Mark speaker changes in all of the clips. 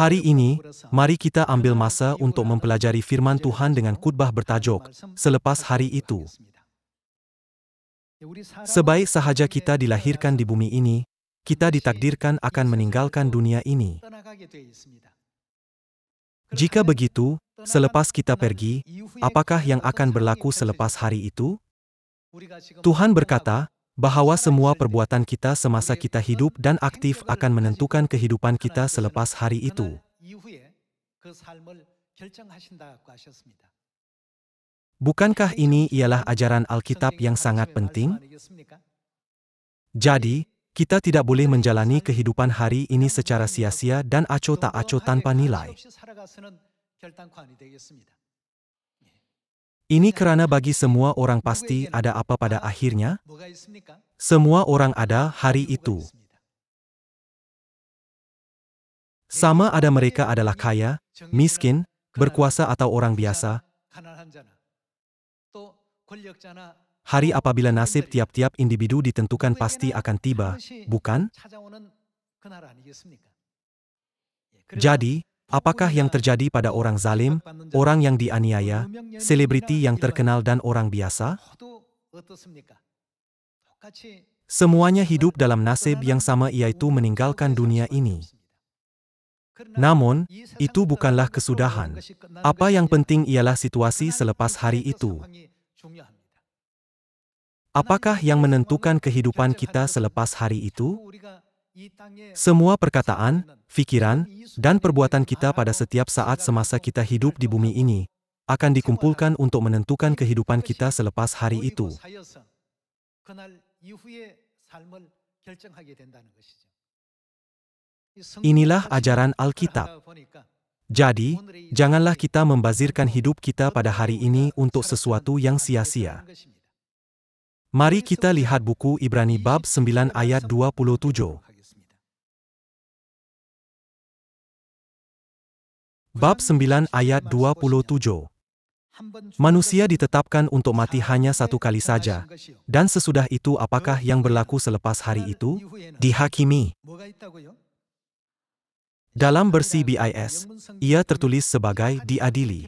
Speaker 1: Hari ini, mari kita ambil masa untuk mempelajari firman Tuhan dengan khutbah bertajuk, Selepas Hari Itu. Sebaik sahaja kita dilahirkan di bumi ini, kita ditakdirkan akan meninggalkan dunia ini. Jika begitu, selepas kita pergi, apakah yang akan berlaku selepas hari itu? Tuhan berkata, bahwa semua perbuatan kita semasa kita hidup dan aktif akan menentukan kehidupan kita selepas hari itu. Bukankah ini ialah ajaran Alkitab yang sangat penting? Jadi, kita tidak boleh menjalani kehidupan hari ini secara sia-sia dan aco tak aco tanpa nilai. Ini karena bagi semua orang pasti ada apa pada akhirnya? Semua orang ada hari itu. Sama ada mereka adalah kaya, miskin, berkuasa atau orang biasa. Hari apabila nasib tiap-tiap individu ditentukan pasti akan tiba, bukan? Jadi, apakah yang terjadi pada orang zalim, orang yang dianiaya, selebriti yang terkenal dan orang biasa? Semuanya hidup dalam nasib yang sama, yaitu meninggalkan dunia ini. Namun, itu bukanlah kesudahan. Apa yang penting ialah situasi selepas hari itu. Apakah yang menentukan kehidupan kita selepas hari itu? Semua perkataan, pikiran, dan perbuatan kita pada setiap saat semasa kita hidup di bumi ini akan dikumpulkan untuk menentukan kehidupan kita selepas hari itu. Inilah ajaran Alkitab. Jadi, janganlah kita membazirkan hidup kita pada hari ini untuk sesuatu yang sia-sia. Mari kita lihat buku Ibrani bab 9 ayat 27. Bab 9 ayat 27. Manusia ditetapkan untuk mati hanya satu kali saja, dan sesudah itu apakah yang berlaku selepas hari itu? Dihakimi. Dalam versi BIS, ia tertulis sebagai diadili.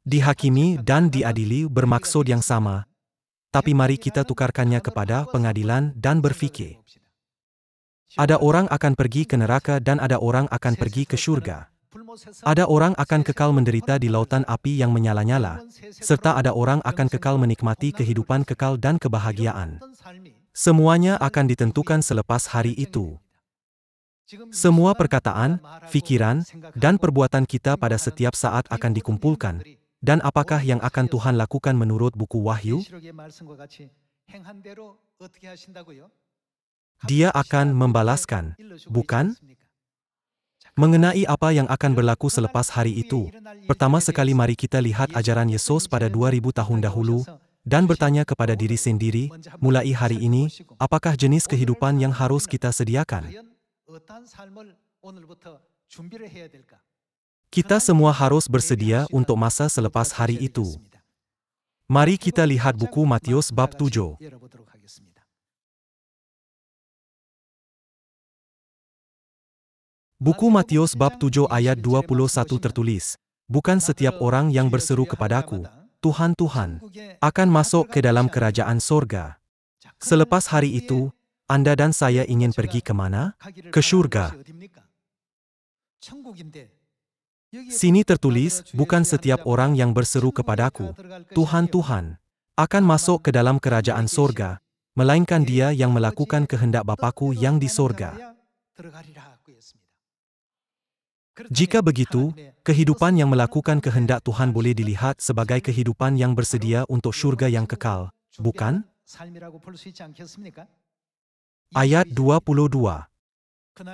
Speaker 1: Dihakimi dan diadili bermaksud yang sama, tapi mari kita tukarkannya kepada pengadilan dan berfikir. Ada orang akan pergi ke neraka dan ada orang akan pergi ke surga. Ada orang akan kekal menderita di lautan api yang menyala-nyala, serta ada orang akan kekal menikmati kehidupan kekal dan kebahagiaan. Semuanya akan ditentukan selepas hari itu. Semua perkataan, pikiran, dan perbuatan kita pada setiap saat akan dikumpulkan. Dan apakah yang akan Tuhan lakukan menurut buku Wahyu? Dia akan membalaskan, bukan? Mengenai apa yang akan berlaku selepas hari itu, pertama sekali mari kita lihat ajaran Yesus pada 2000 tahun dahulu, dan bertanya kepada diri sendiri, mulai hari ini, apakah jenis kehidupan yang harus kita sediakan? Kita semua harus bersedia untuk masa selepas hari itu. Mari kita lihat buku Matius bab 7. Buku Matius bab 7 ayat 21 tertulis, bukan setiap orang yang berseru kepadaku, Tuhan, Tuhan, akan masuk ke dalam kerajaan sorga. Selepas hari itu, Anda dan saya ingin pergi kemana? Ke surga. Sini tertulis, bukan setiap orang yang berseru kepadaku, Tuhan, Tuhan, akan masuk ke dalam kerajaan sorga, melainkan dia yang melakukan kehendak Bapa-Ku yang di sorga. Jika begitu, kehidupan yang melakukan kehendak Tuhan boleh dilihat sebagai kehidupan yang bersedia untuk surga yang kekal, bukan? Ayat 22.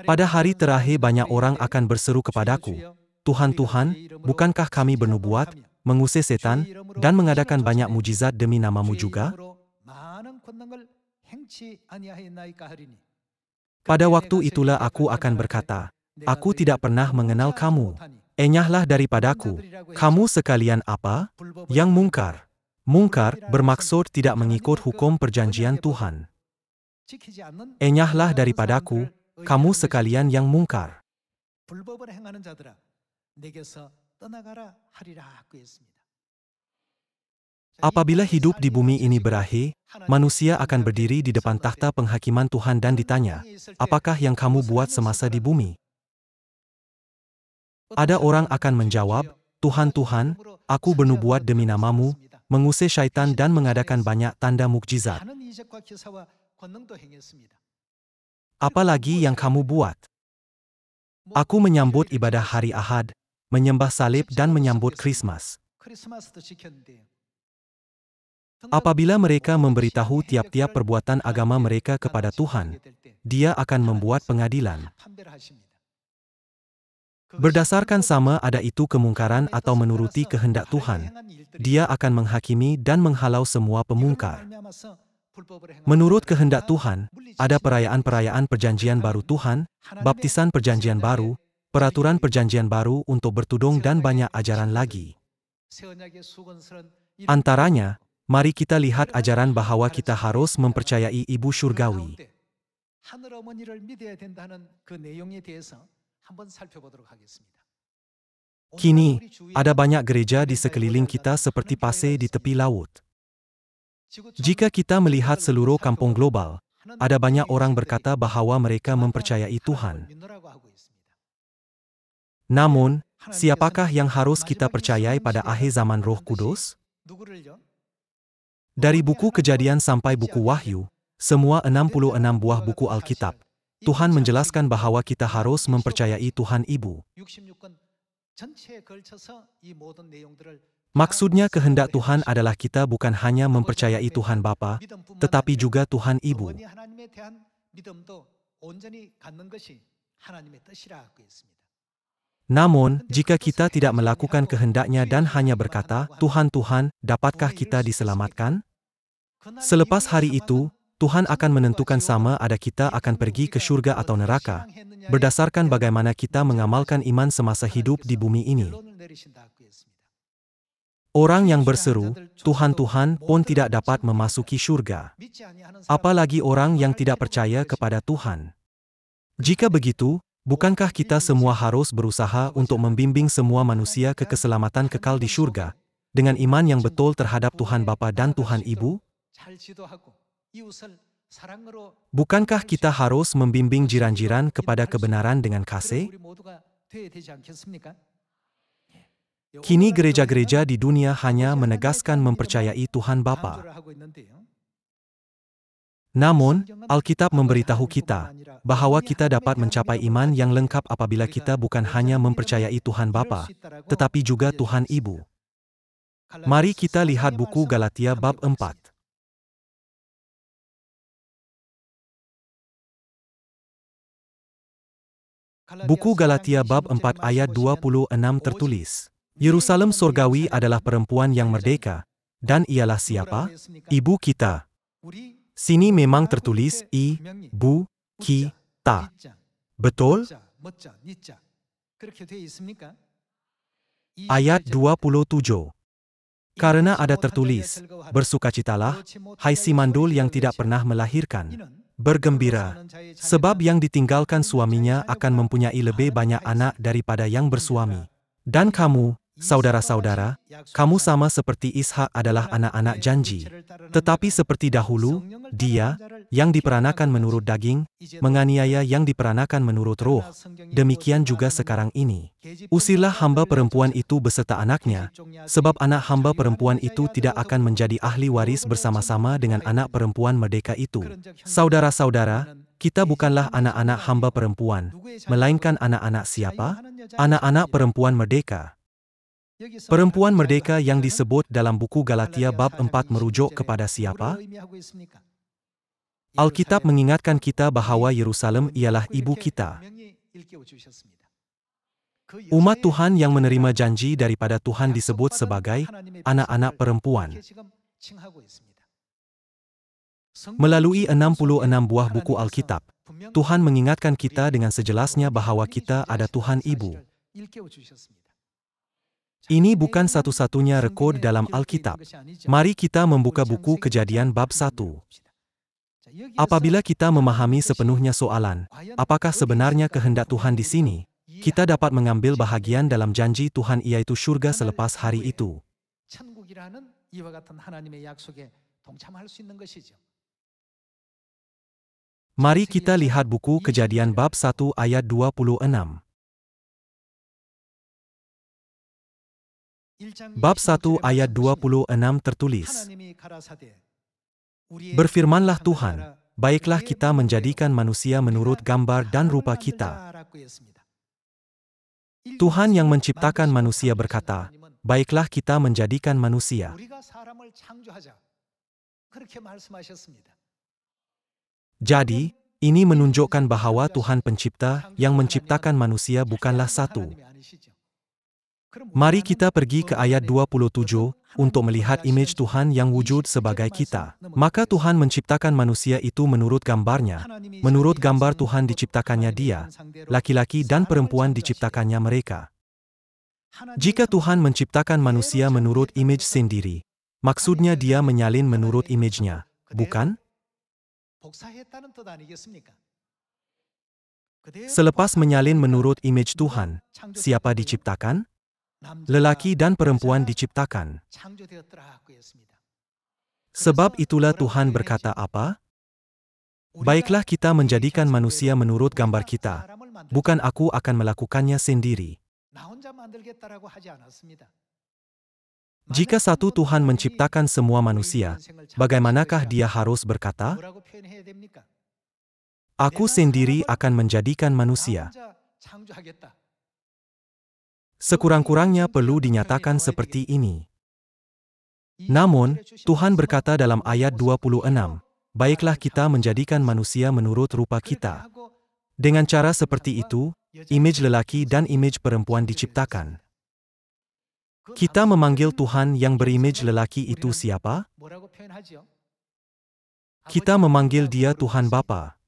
Speaker 1: Pada hari terakhir banyak orang akan berseru kepadaku, Tuhan, Tuhan, bukankah kami bernubuat, mengusir setan, dan mengadakan banyak mujizat demi nama-Mu juga? Pada waktu itulah aku akan berkata, aku tidak pernah mengenal kamu. Enyahlah daripadaku. Kamu sekalian apa? Yang mungkar. Mungkar bermaksud tidak mengikut hukum perjanjian Tuhan. Enyahlah daripadaku, kamu sekalian yang mungkar.
Speaker 2: 불법을 행하는 자들아 내게서 떠나가라 하리라 하고 했습니다.
Speaker 1: Apabila hidup di bumi ini berakhir, manusia akan berdiri di depan takhta penghakiman Tuhan dan ditanya, apakah yang kamu buat semasa di bumi? Ada orang akan menjawab, Tuhan, Tuhan, aku bernubuat demi namamu, mengusir syaitan dan mengadakan banyak tanda mukjizat. Apalagi yang kamu buat? Aku menyambut ibadah hari Ahad, menyembah salib dan menyambut Krismas. Apabila mereka memberitahu tiap-tiap perbuatan agama mereka kepada Tuhan, Dia akan membuat pengadilan. Berdasarkan sama ada itu kemungkaran atau menuruti kehendak Tuhan, Dia akan menghakimi dan menghalau semua pemungkar. Menurut kehendak Tuhan, ada perayaan-perayaan perjanjian baru Tuhan, baptisan perjanjian baru, peraturan perjanjian baru untuk bertudung dan banyak ajaran lagi. Antaranya, mari kita lihat ajaran bahwa kita harus mempercayai Ibu Surgawi. Kini, ada banyak gereja di sekeliling kita seperti pasir di tepi laut. Jika kita melihat seluruh kampung global, ada banyak orang berkata bahwa mereka mempercayai Tuhan. Namun, siapakah yang harus kita percayai pada akhir zaman Roh Kudus? Dari buku Kejadian sampai buku Wahyu, semua 66 buah buku Alkitab, Tuhan menjelaskan bahwa kita harus mempercayai Tuhan Ibu. Maksudnya kehendak Tuhan adalah kita bukan hanya mempercayai Tuhan Bapa, tetapi juga Tuhan Ibu. Namun, jika kita tidak melakukan kehendaknya dan hanya berkata, Tuhan, Tuhan, dapatkah kita diselamatkan? Selepas hari itu, Tuhan akan menentukan sama ada kita akan pergi ke surga atau neraka, berdasarkan bagaimana kita mengamalkan iman semasa hidup di bumi ini. Orang yang berseru, Tuhan, Tuhan, pun tidak dapat memasuki surga. Apalagi orang yang tidak percaya kepada Tuhan. Jika begitu, bukankah kita semua harus berusaha untuk membimbing semua manusia ke keselamatan kekal di surga, dengan iman yang betul terhadap Tuhan Bapa dan Tuhan Ibu? Bukankah kita harus membimbing jiran-jiran kepada kebenaran dengan kasih? Kini gereja-gereja di dunia hanya menegaskan mempercayai Tuhan Bapa. Namun, Alkitab memberitahu kita bahwa kita dapat mencapai iman yang lengkap apabila kita bukan hanya mempercayai Tuhan Bapa, tetapi juga Tuhan Ibu. Mari kita lihat buku Galatia bab 4. Buku Galatia bab 4 ayat 26 tertulis, Yerusalem surgawi adalah perempuan yang merdeka, dan ialah siapa? Ibu kita. Sini memang tertulis ibu kita. Betul? Ayat 27. Karena ada tertulis, bersukacitalah, hai si mandul yang tidak pernah melahirkan. Bergembira, sebab yang ditinggalkan suaminya akan mempunyai lebih banyak anak daripada yang bersuami. Dan kamu, saudara-saudara, kamu sama seperti Ishak adalah anak-anak janji. Tetapi seperti dahulu, dia, yang diperanakan menurut daging, menganiaya yang diperanakan menurut roh. Demikian juga sekarang ini. Usirlah hamba perempuan itu beserta anaknya, sebab anak hamba perempuan itu tidak akan menjadi ahli waris bersama-sama dengan anak perempuan merdeka itu. Saudara-saudara, kita bukanlah anak-anak hamba perempuan, melainkan anak-anak siapa? Anak-anak perempuan merdeka. Perempuan merdeka yang disebut dalam buku Galatia bab 4 merujuk kepada siapa? Alkitab mengingatkan kita bahwa Yerusalem ialah ibu kita. Umat Tuhan yang menerima janji daripada Tuhan disebut sebagai anak-anak perempuan. Melalui 66 buah buku Alkitab, Tuhan mengingatkan kita dengan sejelasnya bahwa kita ada Tuhan Ibu. Ini bukan satu-satunya rekod dalam Alkitab. Mari kita membuka buku Kejadian bab 1. Apabila kita memahami sepenuhnya soalan, apakah sebenarnya kehendak Tuhan di sini? kita dapat mengambil bahagian dalam janji Tuhan yaitu surga selepas hari itu.
Speaker 2: 천국이라는 이와 같은 하나님의 약속에 동참할 수 있는 것이죠.
Speaker 1: Mari kita lihat buku Kejadian bab 1 ayat 26. Bab 1 ayat 26 tertulis,
Speaker 2: 하나님이 가라사대
Speaker 1: Berfirmanlah Tuhan, baiklah kita menjadikan manusia menurut gambar dan rupa kita. Tuhan yang menciptakan manusia berkata, baiklah kita menjadikan manusia.
Speaker 2: 우리가 사람을 창조하자. 그렇게 말씀하셨습니다.
Speaker 1: Jadi, ini menunjukkan bahwa Tuhan pencipta yang menciptakan manusia bukanlah satu. Mari kita pergi ke ayat 27 untuk melihat image Tuhan yang wujud sebagai kita. Maka Tuhan menciptakan manusia itu menurut gambarnya. Menurut gambar Tuhan diciptakannya dia. Laki-laki dan perempuan diciptakannya mereka. Jika Tuhan menciptakan manusia menurut image sendiri, maksudnya dia menyalin menurut image-nya, bukan?
Speaker 2: 복사했다는 뜻 아니겠습니까?
Speaker 1: Selepas menyalin menurut image Tuhan, siapa diciptakan? Lelaki dan perempuan diciptakan.
Speaker 2: 창조되었더라고 했습니다.
Speaker 1: Sebab itulah Tuhan berkata apa? Baiklah kita menjadikan manusia menurut gambar kita. Bukan aku akan melakukannya sendiri.
Speaker 2: 나 혼자 만들겠다라고 하지 않았습니다.
Speaker 1: Jika satu Tuhan menciptakan semua manusia, bagaimanakah dia harus berkata,
Speaker 2: 뭐라고 표현해야 됩니까?
Speaker 1: Aku sendiri akan menjadikan
Speaker 2: 나
Speaker 1: manusia.
Speaker 2: 혼자 창조하겠다.
Speaker 1: Sekurang-kurangnya perlu dinyatakan seperti ini. Namun, Tuhan berkata dalam ayat 26, baiklah kita menjadikan manusia menurut rupa kita. Dengan cara seperti itu, image lelaki dan image perempuan diciptakan. Kita memanggil Tuhan yang berimage lelaki itu siapa?
Speaker 2: 뭐라고 표현하죠?
Speaker 1: Kita memanggil dia Tuhan Bapa.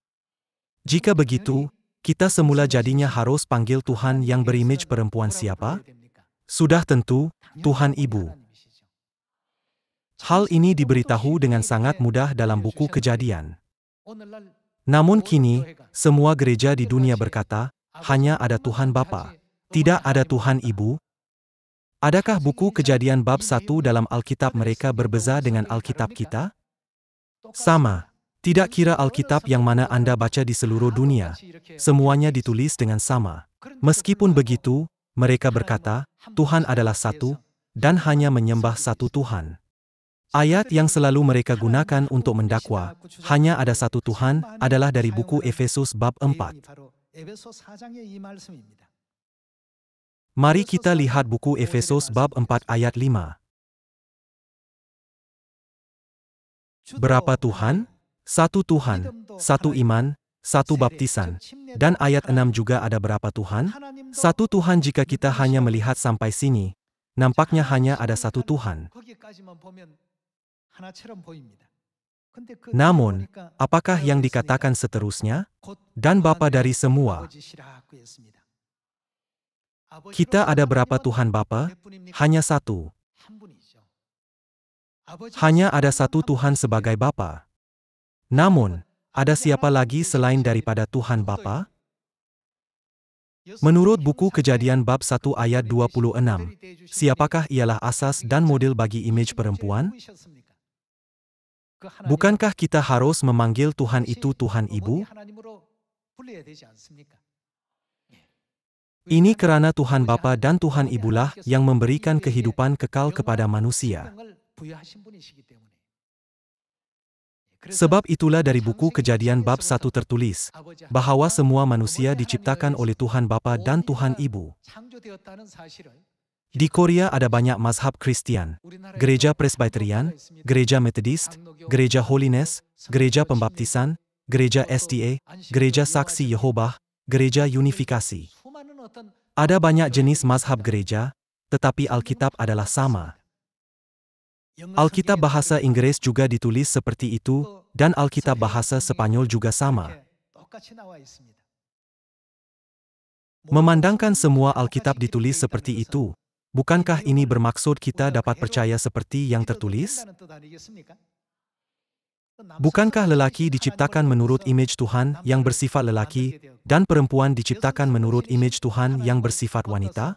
Speaker 1: Jika begitu, kita semula jadinya harus panggil Tuhan yang berimage perempuan siapa? Sudah tentu, Tuhan Ibu. Hal ini diberitahu dengan sangat mudah dalam buku Kejadian. Namun kini, semua gereja di dunia berkata, hanya ada Tuhan Bapa, tidak ada Tuhan Ibu. Adakah buku Kejadian bab 1 dalam Alkitab mereka berbeza dengan Alkitab kita? Sama. Tidak kira Alkitab yang mana Anda baca di seluruh dunia, semuanya ditulis dengan sama. Meskipun begitu, mereka berkata, Tuhan adalah satu, dan hanya menyembah satu Tuhan. Ayat yang selalu mereka gunakan untuk mendakwa, hanya ada satu Tuhan, adalah dari buku Efesus bab 4.
Speaker 2: 바로 에베소 4장의 이 말씀입니다.
Speaker 1: Mari kita lihat buku Efesus bab 4 ayat 5. Berapa Tuhan? Satu Tuhan, satu iman, satu baptisan. Dan ayat 6 juga ada berapa Tuhan? Satu Tuhan jika kita hanya melihat sampai sini, nampaknya hanya ada satu Tuhan.
Speaker 2: 거기까지만 보면 하나처럼 보입니다. 근데 그
Speaker 1: Namun,
Speaker 2: 보니까
Speaker 1: apakah yang dikatakan seterusnya?
Speaker 2: 곧
Speaker 1: Dan Bapa dari semua.
Speaker 2: 아버지시라고 했습니다.
Speaker 1: Kita ada berapa Tuhan Bapa? Hanya satu.
Speaker 2: 한 분이죠. 아버지가
Speaker 1: Hanya ada satu Tuhan sebagai Bapa. Namun, ada siapa lagi selain daripada Tuhan Bapa? Menurut buku Kejadian bab 1 ayat 26, siapakah ialah asas dan model bagi image perempuan? Bukankah kita harus memanggil Tuhan itu Tuhan Ibu? Ini karena Tuhan Bapa dan Tuhan Ibulah yang memberikan kehidupan kekal kepada manusia. Sebab itulah dari buku Kejadian bab 1 tertulis, bahwa semua manusia diciptakan oleh Tuhan Bapa dan Tuhan Ibu. Di Korea ada banyak mazhab Kristen, gereja Presbyterian, gereja Methodist, gereja Holiness, gereja Pembaptisan, gereja SDA, gereja Saksi Yehova, gereja Unifikasi. Ada banyak jenis mazhab gereja, tetapi Alkitab adalah sama. Alkitab bahasa Inggris juga ditulis seperti itu, dan Alkitab bahasa Spanyol juga sama. Memandangkan semua Alkitab ditulis seperti itu, bukankah ini bermaksud kita dapat percaya seperti yang tertulis? Bukankah lelaki diciptakan menurut imej Tuhan yang bersifat lelaki, dan perempuan diciptakan menurut imej Tuhan yang bersifat wanita?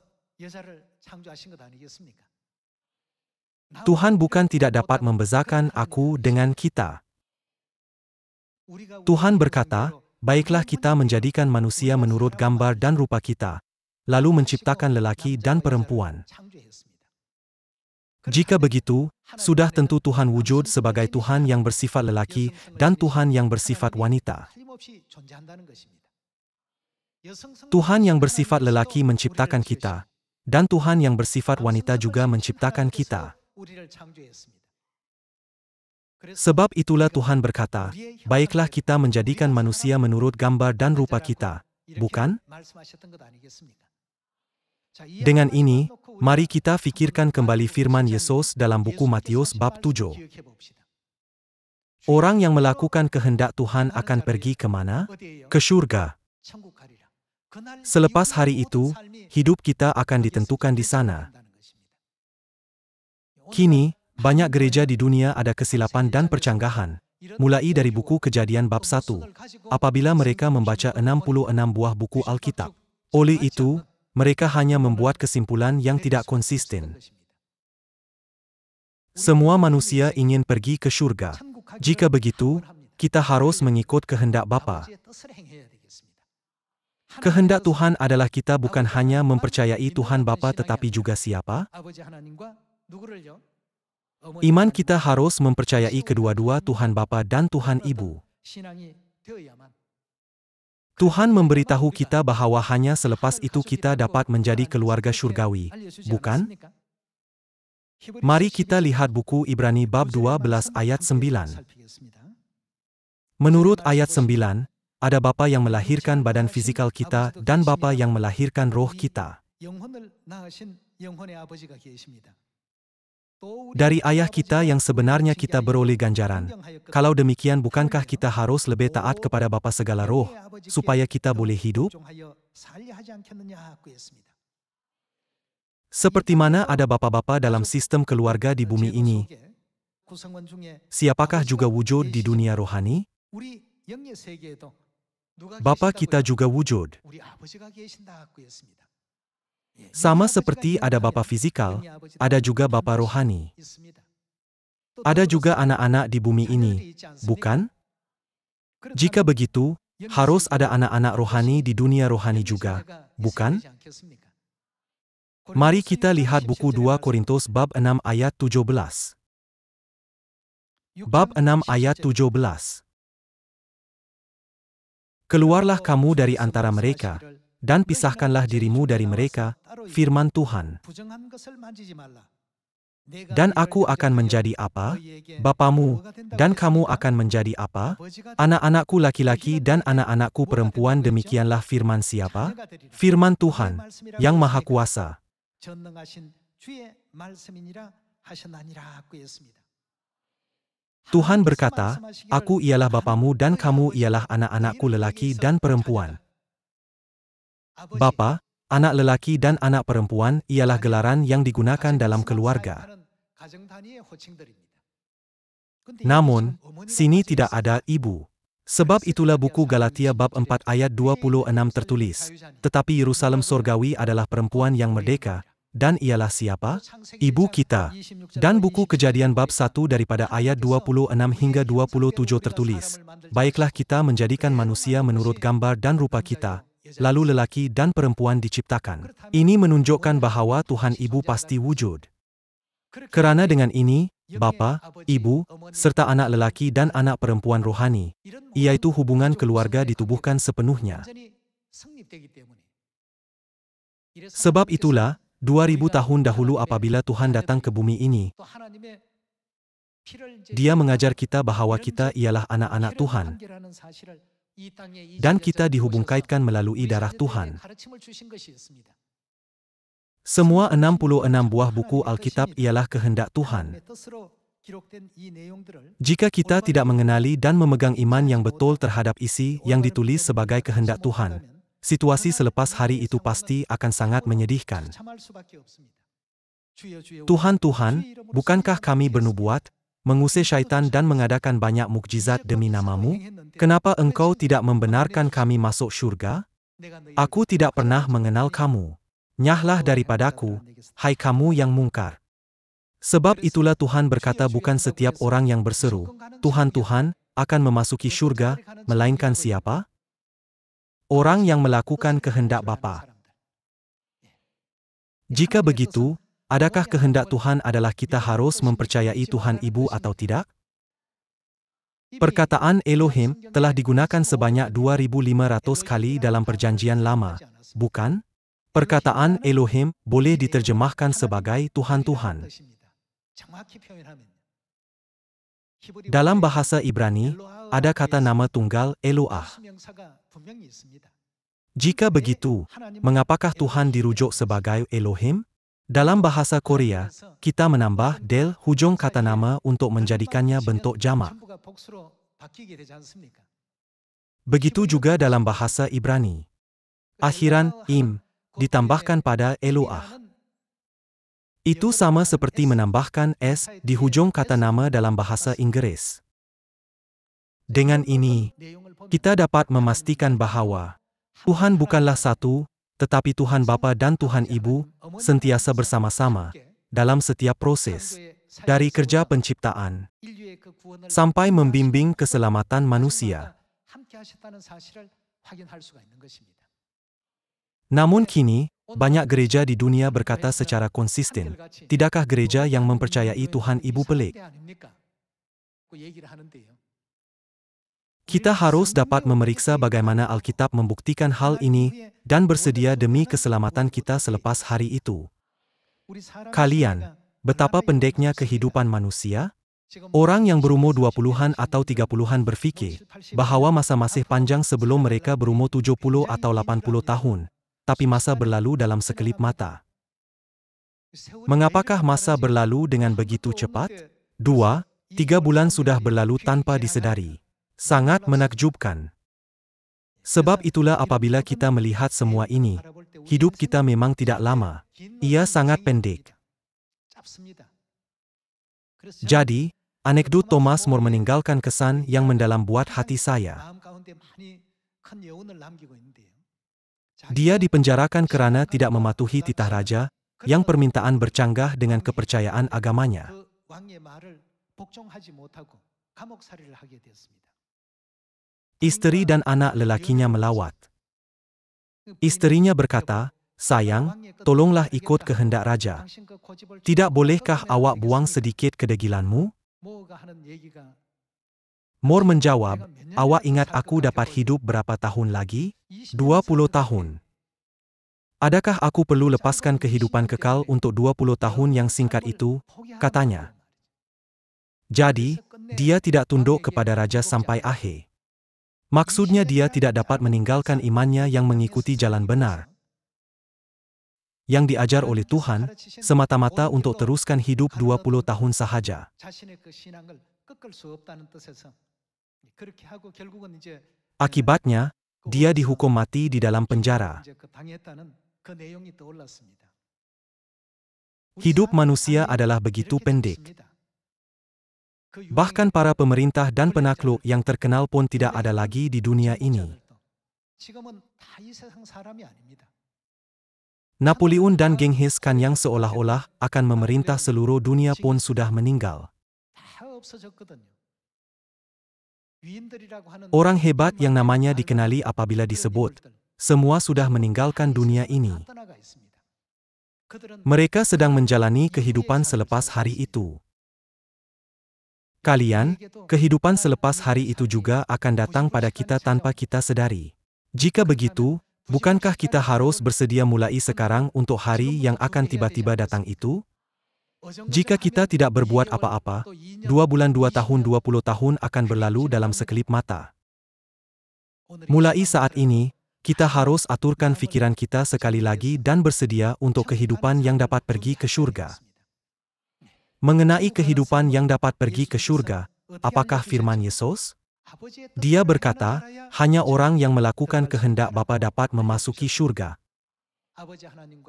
Speaker 1: Tuhan bukan tidak dapat membezakan aku dengan kita. Tuhan berkata, "Baiklah kita menjadikan manusia menurut gambar dan rupa kita," lalu menciptakan lelaki dan perempuan. Jika begitu, sudah tentu Tuhan wujud sebagai Tuhan yang bersifat lelaki dan Tuhan yang bersifat wanita. Tuhan yang bersifat lelaki menciptakan kita, dan Tuhan yang bersifat wanita juga menciptakan kita. Sebab itulah Tuhan berkata, "Baiklah kita menjadikan manusia menurut gambar dan rupa kita," bukan? Dengan ini, mari kita fikirkan kembali firman Yesus dalam buku Matius bab 7. Orang yang melakukan kehendak Tuhan akan pergi kemana? Ke surga. Selepas hari itu, hidup kita akan ditentukan di sana. Kini, banyak gereja di dunia ada kesilapan dan percanggahan, mulai dari buku Kejadian bab 1, apabila mereka membaca 66 buah buku Alkitab. Oleh itu, mereka hanya membuat kesimpulan yang tidak konsisten. Semua manusia ingin pergi ke surga. Jika begitu, kita harus mengikut kehendak Bapa. Kehendak Tuhan adalah kita bukan hanya mempercayai Tuhan Bapa tetapi juga siapa? Iman kita harus mempercayai kedua-dua Tuhan Bapa dan Tuhan Ibu. Tuhan memberitahu kita bahwa hanya selepas itu kita dapat menjadi keluarga surgawi, bukan? Mari kita lihat buku Ibrani bab 12 ayat 9. Menurut ayat 9, ada Bapa yang melahirkan badan fisikal kita dan Bapa yang melahirkan roh kita. Dari ayah kita yang sebenarnya kita beroleh ganjaran. Kalau demikian bukankah kita harus lebih taat kepada Bapa segala roh, supaya kita boleh hidup? Seperti mana ada bapa-bapa dalam sistem keluarga di bumi ini, siapakah juga wujud di dunia rohani? Bapa kita juga wujud. Sama seperti ada Bapa fisikal, ada juga Bapa rohani. Ada juga anak-anak di bumi ini, bukan? Jika begitu, harus ada anak-anak rohani di dunia rohani juga, bukan? Mari kita lihat buku 2 Korintus bab 6 ayat 17. Bab 6 ayat 17. Keluarlah kamu dari antara mereka, dan pisahkanlah dirimu dari mereka, firman Tuhan. Dan aku akan menjadi apa? Bapamu, dan kamu akan menjadi apa? Anak-anakku laki-laki dan anak-anakku perempuan, demikianlah firman siapa? Firman Tuhan, yang Maha Kuasa. Tuhan berkata, "Aku ialah Bapamu dan kamu ialah anak-anakku lelaki dan perempuan." Bapa, anak lelaki dan anak perempuan ialah gelaran yang digunakan dalam keluarga. Namun, sini tidak ada ibu. Sebab itulah buku Galatia bab 4 ayat 26 tertulis, "Tetapi Yerusalem sorgawi adalah perempuan yang merdeka, dan ialah siapa? Ibu kita." Dan buku Kejadian bab 1 daripada ayat 26 hingga 27 tertulis, "Baiklah kita menjadikan manusia menurut gambar dan rupa kita, lalu lelaki dan perempuan diciptakan." Ini menunjukkan bahwa Tuhan Ibu pasti wujud. Kerana dengan ini, Bapa, Ibu, serta anak lelaki dan anak perempuan rohani, yaitu hubungan keluarga ditubuhkan sepenuhnya. Sebab itulah, 2000 tahun dahulu apabila Tuhan datang ke bumi ini, Dia mengajar kita bahwa kita ialah anak-anak Tuhan, dan kita dihubungkaitkan melalui darah Tuhan. Semua 66 buah buku Alkitab ialah kehendak Tuhan. Jika kita tidak mengenali dan memegang iman yang betul terhadap isi yang ditulis sebagai kehendak Tuhan, situasi selepas hari itu pasti akan sangat menyedihkan. Tuhan, bukankah kami bernubuat, mengusir syaitan dan mengadakan banyak mukjizat demi namamu? Kenapa engkau tidak membenarkan kami masuk syurga? Aku tidak pernah mengenal kamu. Nyahlah daripadaku, hai kamu yang mungkar. Sebab itulah Tuhan berkata bukan setiap orang yang berseru, Tuhan, Tuhan, akan memasuki syurga, melainkan siapa? Orang yang melakukan kehendak Bapa. Jika begitu, adakah kehendak Tuhan adalah kita harus mempercayai Tuhan Ibu atau tidak? Perkataan Elohim telah digunakan sebanyak 2.500 kali dalam Perjanjian Lama, bukan? Perkataan Elohim boleh diterjemahkan sebagai Tuhan-Tuhan. Dalam bahasa Ibrani, ada kata nama tunggal Eloah. Jika begitu, mengapakah Tuhan dirujuk sebagai Elohim? Dalam bahasa Korea, kita menambah del hujung kata nama untuk menjadikannya bentuk jamak. Begitu juga dalam bahasa Ibrani. Akhiran im ditambahkan pada Eloah. Itu sama seperti menambahkan s di hujung kata nama dalam bahasa Inggris. Dengan ini, kita dapat memastikan bahwa Tuhan bukanlah satu, tetapi Tuhan Bapa dan Tuhan Ibu sentiasa bersama-sama dalam setiap proses, dari kerja penciptaan sampai membimbing keselamatan manusia. Namun kini, banyak gereja di dunia berkata secara konsisten, tidakkah gereja yang mempercayai Tuhan Ibu pelik? Kita harus dapat memeriksa bagaimana Alkitab membuktikan hal ini dan bersedia demi keselamatan kita selepas hari itu. Kalian, betapa pendeknya kehidupan manusia? Orang yang berumur 20-an atau 30-an berfikir bahwa masa masih panjang sebelum mereka berumur 70 atau 80 tahun. Tapi masa berlalu dalam sekelip mata. Mengapakah masa berlalu dengan begitu cepat? 2, 3 bulan sudah berlalu tanpa disedari. Sangat menakjubkan. Sebab itulah apabila kita melihat semua ini, hidup kita memang tidak lama. Ia sangat pendek. Jadi, anekdot Thomas More meninggalkan kesan yang mendalam buat hati saya. Dia dipenjarakan kerana tidak mematuhi titah raja, yang permintaan bercanggah dengan kepercayaan agamanya. Isteri dan anak lelakinya melawat. Isterinya berkata, sayang, tolonglah ikut kehendak raja. Tidak bolehkah awak buang sedikit kedegilanmu? More menjawab, awak ingat aku dapat hidup berapa tahun lagi? 20 tahun. Adakah aku perlu lepaskan kehidupan kekal untuk 20 tahun yang singkat itu? Katanya. Jadi, dia tidak tunduk kepada raja sampai akhir. Maksudnya dia tidak dapat meninggalkan imannya yang mengikuti jalan benar, yang diajar oleh Tuhan, semata-mata untuk teruskan hidup 20 tahun sahaja. Akibatnya, dia dihukum mati di dalam penjara. Hidup manusia adalah begitu pendek. Bahkan para pemerintah dan penakluk yang terkenal pun tidak ada lagi di dunia ini. Napoleon dan Genghis Khan yang seolah-olah akan memerintah seluruh dunia pun sudah meninggal. Orang hebat yang namanya dikenali apabila disebut, semua sudah meninggalkan dunia ini. Mereka sedang menjalani kehidupan selepas hari itu. Kalian, kehidupan selepas hari itu juga akan datang pada kita tanpa kita sedari. Jika begitu, bukankah kita harus bersedia mulai sekarang untuk hari yang akan tiba-tiba datang itu? Jika kita tidak berbuat apa-apa, 2 bulan 2 tahun 20 tahun akan berlalu dalam sekelip mata. Mulai saat ini, kita harus aturkan fikiran kita sekali lagi dan bersedia untuk kehidupan yang dapat pergi ke syurga. Mengenai kehidupan yang dapat pergi ke syurga, apakah firman Yesus? Dia berkata, hanya orang yang melakukan kehendak Bapa dapat memasuki syurga.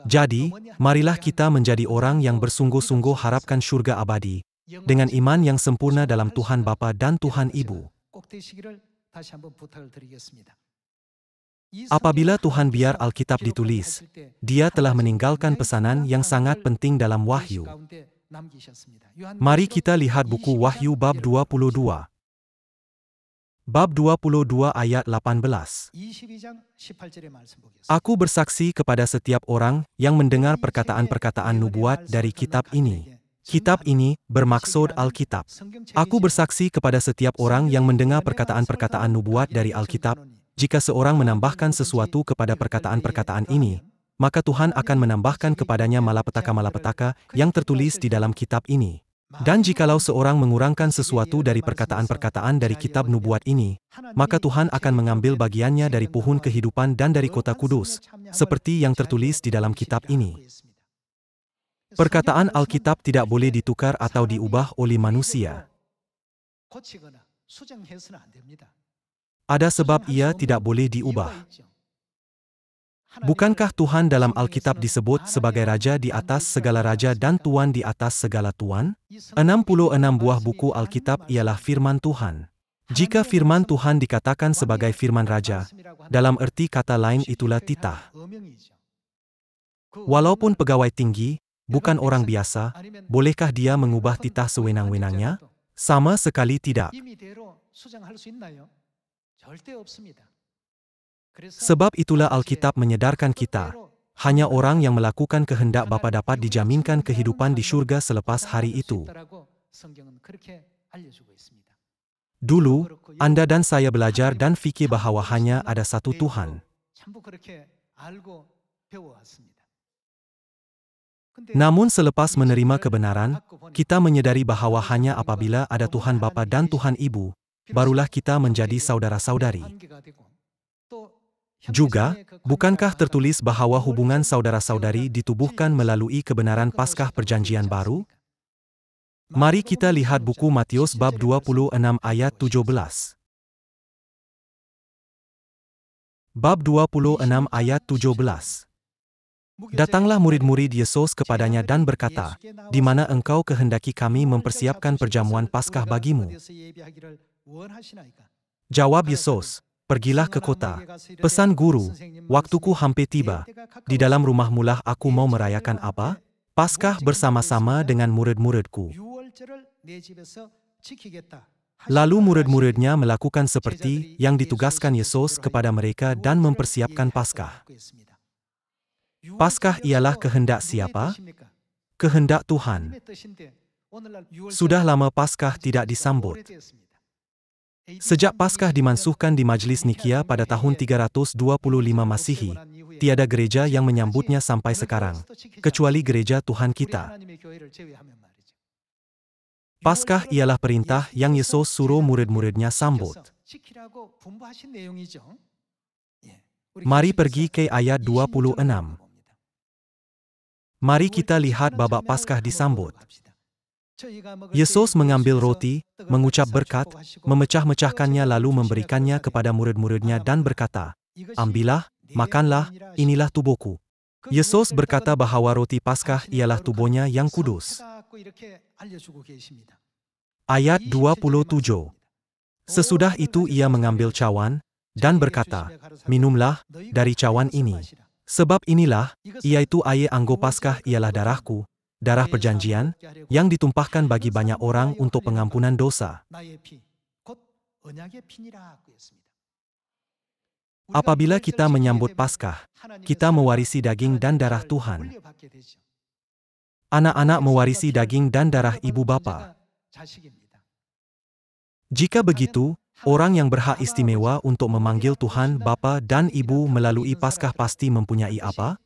Speaker 1: Jadi, marilah kita menjadi orang yang bersungguh-sungguh harapkan syurga abadi, dengan iman yang sempurna dalam Tuhan Bapa dan Tuhan Ibu. Apabila Tuhan biar Alkitab ditulis, Dia telah meninggalkan pesanan yang sangat penting dalam Wahyu. Mari kita lihat buku Wahyu bab 22. Bab 22 ayat 18. Aku bersaksi kepada setiap orang yang mendengar perkataan-perkataan nubuat dari kitab ini. Kitab ini bermaksud Alkitab. Aku bersaksi kepada setiap orang yang mendengar perkataan-perkataan nubuat dari Alkitab. Jika seorang menambahkan sesuatu kepada perkataan-perkataan ini, maka Tuhan akan menambahkan kepadanya malapetaka-malapetaka yang tertulis di dalam kitab ini. Dan jikalau seorang mengurangkan sesuatu dari perkataan-perkataan dari kitab nubuat ini, maka Tuhan akan mengambil bagiannya dari pohon kehidupan dan dari kota kudus, seperti yang tertulis di dalam kitab ini. Perkataan Alkitab tidak boleh ditukar atau diubah oleh manusia. Ada sebab ia tidak boleh diubah. Bukankah Tuhan dalam Alkitab disebut sebagai Raja di atas segala raja dan Tuan di atas segala tuan? 66 buah buku Alkitab ialah firman Tuhan. Jika firman Tuhan dikatakan sebagai firman Raja, dalam erti kata lain itulah titah. Walaupun pegawai tinggi, bukan orang biasa, bolehkah dia mengubah titah sewenang-wenangnya? Sama sekali tidak. Sebab itulah Alkitab menyedarkan kita, hanya orang yang melakukan kehendak Bapa dapat dijaminkan kehidupan di surga selepas hari itu. Dulu, Anda dan saya belajar dan fikir bahwa hanya ada satu Tuhan. Namun selepas menerima kebenaran, kita menyadari bahwa hanya apabila ada Tuhan Bapa dan Tuhan Ibu, barulah kita menjadi saudara-saudari. Juga, bukankah tertulis bahwa hubungan saudara-saudari ditubuhkan melalui kebenaran Paskah Perjanjian Baru? Mari kita lihat buku Matius bab 26 ayat 17. Bab 26 ayat 17. Datanglah murid-murid Yesus kepadanya dan berkata, "Di mana engkau kehendaki kami mempersiapkan perjamuan Paskah bagimu?" Jawab Yesus, "Pergilah ke kota. Pesan guru, waktuku hampir tiba. Di dalam rumahmulah aku mau merayakan apa? Paskah bersama-sama dengan murid-muridku." Lalu murid-muridnya melakukan seperti yang ditugaskan Yesus kepada mereka dan mempersiapkan Paskah. Paskah ialah kehendak siapa? Kehendak Tuhan. Sudah lama Paskah tidak disambut. Sejak Paskah dimansuhkan di Majelis Nikia pada tahun 325 Masehi, tiada gereja yang menyambutnya sampai sekarang, kecuali gereja Tuhan kita. Paskah ialah perintah yang Yesus suruh murid-muridnya sambut. Mari pergi ke ayat 26. Mari kita lihat babak Paskah disambut. Yesus mengambil roti, mengucap berkat, memecah-mecahkannya lalu memberikannya kepada murid-muridnya dan berkata, "Ambillah, makanlah, inilah tubuhku." Yesus berkata bahwa roti Paskah ialah tubuhnya yang kudus. Ayat 27. Sesudah itu ia mengambil cawan, dan berkata, "Minumlah dari cawan ini. Sebab inilah, yaitu air anggur Paskah ialah darahku, darah perjanjian, yang ditumpahkan bagi banyak orang untuk pengampunan dosa." Apabila kita menyambut Paskah, kita mewarisi daging dan darah Tuhan. Anak-anak mewarisi daging dan darah ibu bapa. Jika begitu, orang yang berhak istimewa untuk memanggil Tuhan Bapa dan Ibu melalui Paskah pasti mempunyai apa?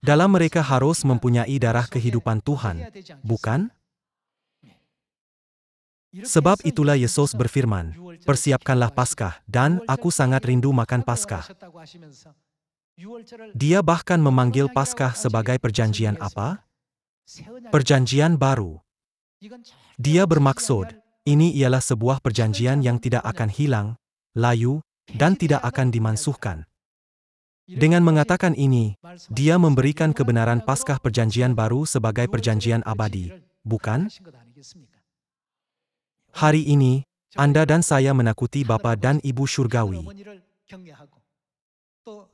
Speaker 1: Dalam mereka harus mempunyai darah kehidupan Tuhan, bukan? Sebab itulah Yesus berfirman, "Persiapkanlah Paskah, dan aku sangat rindu makan Paskah." Dia bahkan memanggil Paskah sebagai perjanjian apa? Perjanjian baru. Dia bermaksud, ini ialah sebuah perjanjian yang tidak akan hilang, layu, dan tidak akan dimansuhkan. Dengan mengatakan ini, dia memberikan kebenaran Paskah Perjanjian Baru sebagai perjanjian abadi, bukan? Hari ini, Anda dan saya menakuti Bapa dan Ibu Surgawi.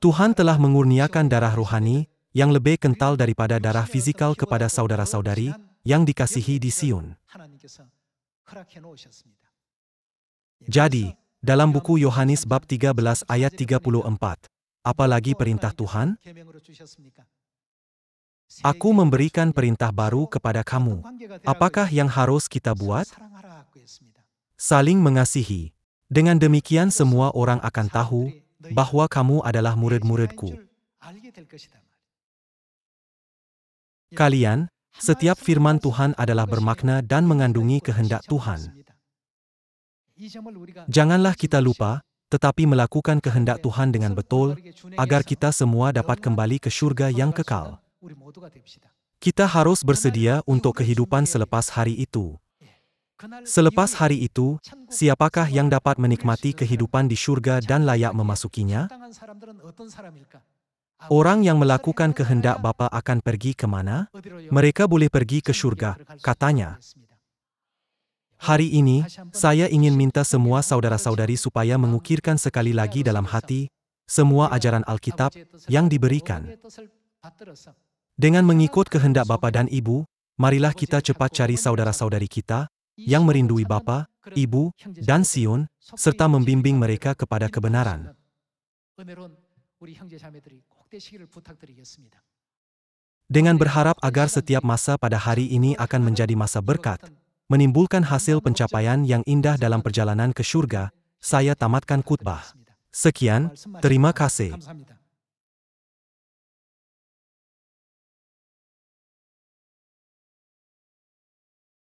Speaker 1: Tuhan telah mengurniakan darah rohani yang lebih kental daripada darah fisikal kepada saudara-saudari yang dikasihi di Sion. Jadi, dalam buku Yohanes bab 13 ayat 34, apalagi perintah Tuhan? Aku memberikan perintah baru kepada kamu. Apakah yang harus kita buat? Saling mengasihi. Dengan demikian semua orang akan tahu bahwa kamu adalah murid-muridku. Kalian, setiap firman Tuhan adalah bermakna dan mengandungi kehendak Tuhan. Janganlah kita lupa, tetapi melakukan kehendak Tuhan dengan betul, agar kita semua dapat kembali ke surga yang kekal. Kita harus bersedia untuk kehidupan selepas hari itu. Selepas hari itu, siapakah yang dapat menikmati kehidupan di surga dan layak memasukinya? Orang yang melakukan kehendak Bapa akan pergi kemana? Mereka boleh pergi ke surga, katanya. Hari ini, saya ingin minta semua saudara-saudari supaya mengukirkan sekali lagi dalam hati semua ajaran Alkitab yang diberikan. Dengan mengikut kehendak Bapa dan Ibu, marilah kita cepat cari saudara-saudari kita yang merindui Bapa, Ibu, dan Sion, serta membimbing mereka kepada kebenaran. Dengan berharap agar setiap masa pada hari ini akan menjadi masa berkat, menimbulkan hasil pencapaian yang indah dalam perjalanan ke surga, saya tamatkan khutbah. Sekian, terima kasih.